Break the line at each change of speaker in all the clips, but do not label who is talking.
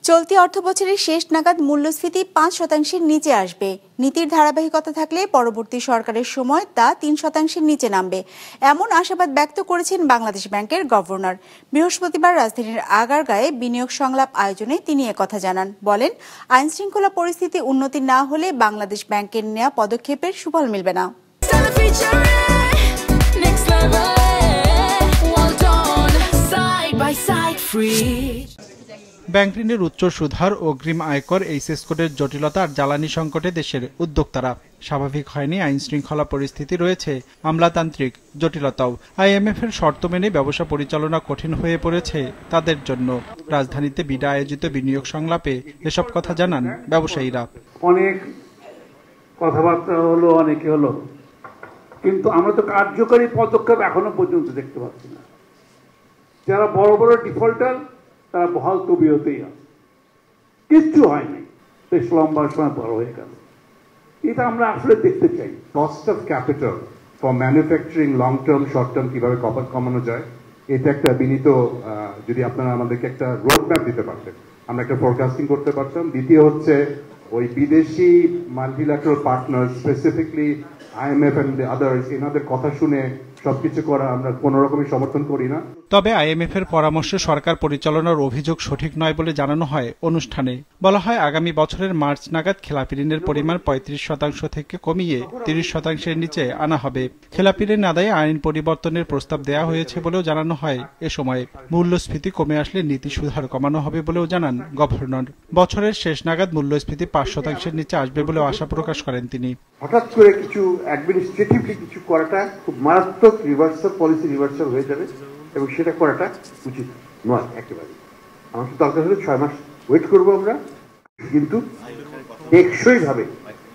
চলতি অর্থবছরের শেষ নাগাদ মূল্যস্ফীতি ৫% নিচে আসবে। নীতির ধারাবাহিকতা থাকলে পরবর্তী সরকারের সময় তা ৩% নিচে নামবে, এমন আশাবাদ ব্যক্ত করেছেন বাংলাদেশ ব্যাংকের গভর্নর। বৃহস্পতিবার রাজধানীর আগারগাঁয়ে বিনিয়োগ সংলাপ আয়োজনে তিনি একথা জানান। বলেন, আইনশৃঙ্খলা পরিস্থিতি উন্নতি না হলে বাংলাদেশ ব্যাংকের নেওয়া পদক্ষেপের সুফল মিলবে না।
ব্যাংক ঋণের উচ্চ সুদহার, অগ্রিম আয়কর, এইচএস কোডের জটিলতা আর জ্বালানি সংকটে দেশের উদ্যোক্তারা স্বাভাবিক হয়নি। আইন শৃঙ্খলা পরিস্থিতি রয়েছে, আমলাতান্ত্রিক জটিলতাও। আইএমএফ এর শর্ত মেনে ব্যবসা পরিচালনা কঠিন হয়ে পড়েছে তাদের জন্য। রাজধানীতে বিডা আয়োজিত বিনিয়োগ সংলাপে এসব কথা জানান ব্যবসায়ীরা।
অনেক কথাবার্তা হলো, অনেকে হলো, কিন্তু আমরা তো কার্যকরী পদক্ষেপ এখনো পর্যন্ত দেখতে পাচ্ছি না। যারা বড় বড় ডিফল্টার তারা বহাল তবিয়তেই আছে, কিচ্ছু হয়নি, বেশ লম্বা সময় বড় হয়ে গেল। এটা আমরা আসলে দেখতে চাই।
Cost of capital for manufacturing long term short term কিভাবে কমানো যায়, এটা একটা বিনীত, যদি আপনারা আমাদেরকে একটা রোড ম্যাপ দিতে পারতেন, আমরা একটা ফোরকাস্টিং করতে পারতাম। দ্বিতীয় হচ্ছে ওই বিদেশি multilateral partner, specifically IMF and others, এনাদের কথা শুনে সবকিছু করা আমরা কোনো রকমই সমর্থন করি না।
তবে আইএমএফ এর পরামর্শে সরকার পরিচালনার অভিযোগ সঠিক নয় বলে জানানো হয় অনুষ্ঠানে। বলা হয়, আগামী বছরের মার্চ নাগাদ খেলাপি ঋণের পরিমাণ 35% থেকে কমিয়ে 30%-এর নিচে আনা হবে। খেলাপি ঋণ আদায়ে আইন পরিবর্তনের প্রস্তাব দেওয়া হয়েছে বলেও জানানো হয়। এ সময় মূল্যস্ফীতি কমে আসলে নীতি সুধার কমানো হবে বলেও জানান গভর্নর। বছরের শেষ নাগাদ মূল্যস্ফীতি 5%-এর নিচে আসবে বলেও আশা প্রকাশ করেন তিনি।
হঠাৎ করে কিছু অ্যাডমিনিস্ট্রেটিভলি কিছু করাটা খুব মারাত্মক রিভার্সাল, পলিসি রিভার্সাল হয়ে যাবে এবং সেটা করাটা উচিত নয় একেবারে। আমার তো দরকার হলে 6 মাস ওয়েট করবো আমরা, কিন্তু টেকসই ভাবে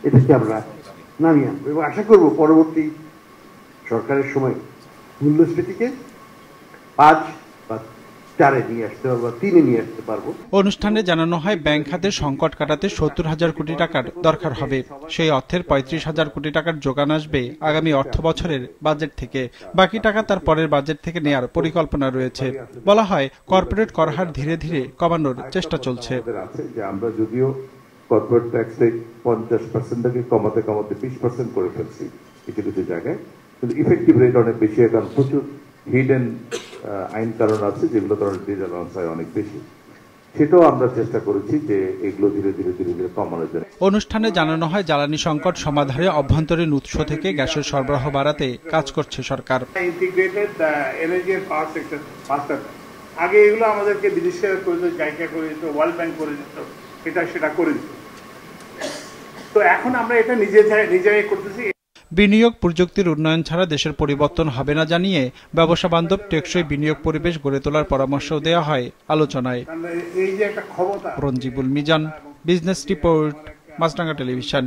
এটাকে আমরা নামিয়ে আনবো এবং আশা করবো পরবর্তী সরকারের সময় মূল্যস্ফীতিকে 5 বা 4-এ নিয়ে আসতে পারবো, 3-এ নিয়ে আসতে পারবো।
অনুষ্ঠানে জানানো হয়, ব্যাংক খাতের সংকট কাটাতে 70,000 কোটি টাকার দরকার হবে। সেই অর্থের 35,000 কোটি টাকার যোগান আসবে আগামী অর্থ বছরের বাজেট থেকে। বাকি টাকা তার পরের বাজেট থেকে নেয়ার পরিকল্পনা রয়েছে। বলা হয়, কর্পোরেট কর হার ধীরে ধীরে কমানোর চেষ্টা চলছে।
আমরা যদিও কর্পোরেট ট্যাক্সে 50%-টাকে কমাতে 20% করে ফেলছি কিছু কিছু জায়গায়, কিন্তু ইফেক্টিভ রেট অনেক বেশি। এখন প্রচুর হিডেন আইন কারণ আছে যেগুলো কারণে ডিসঅ্যালাউন্স হয় অনেক বেশি। সেটাও আমরা চেষ্টা করেছি যে এগুলো ধীরে ধীরে কমানো যায়।
অনুষ্ঠানে জানানো হয়, জ্বালানি সংকট সমাধানে অভ্যন্তরীণ উৎস থেকে গ্যাসের সরবরাহ বাড়াতে কাজ করছে সরকার।
Integrated energy and power sector master, আগে এগুলো আমাদেরকে বিদেশিরা করে দিত, জায়গা করে দিত, ওয়ার্ল্ড ব্যাংক করে দিত, সেটা করে দিত। তো এখন আমরা এটা নিজেরাই করতেছি।
বিনিয়োগ প্রযুক্তির উন্নয়ন ছাড়া দেশের পরিবর্তন হবে না জানিয়ে ব্যবসা বান্ধব টেকসই বিনিয়োগ পরিবেশ গড়ে তোলার পরামর্শও দেওয়া হয় আলোচনায়।
এই যে একটা ক্ষমতা।
রঞ্জিবুল মিজান, বিজনেস রিপোর্ট, মাছরাঙা টেলিভিশন।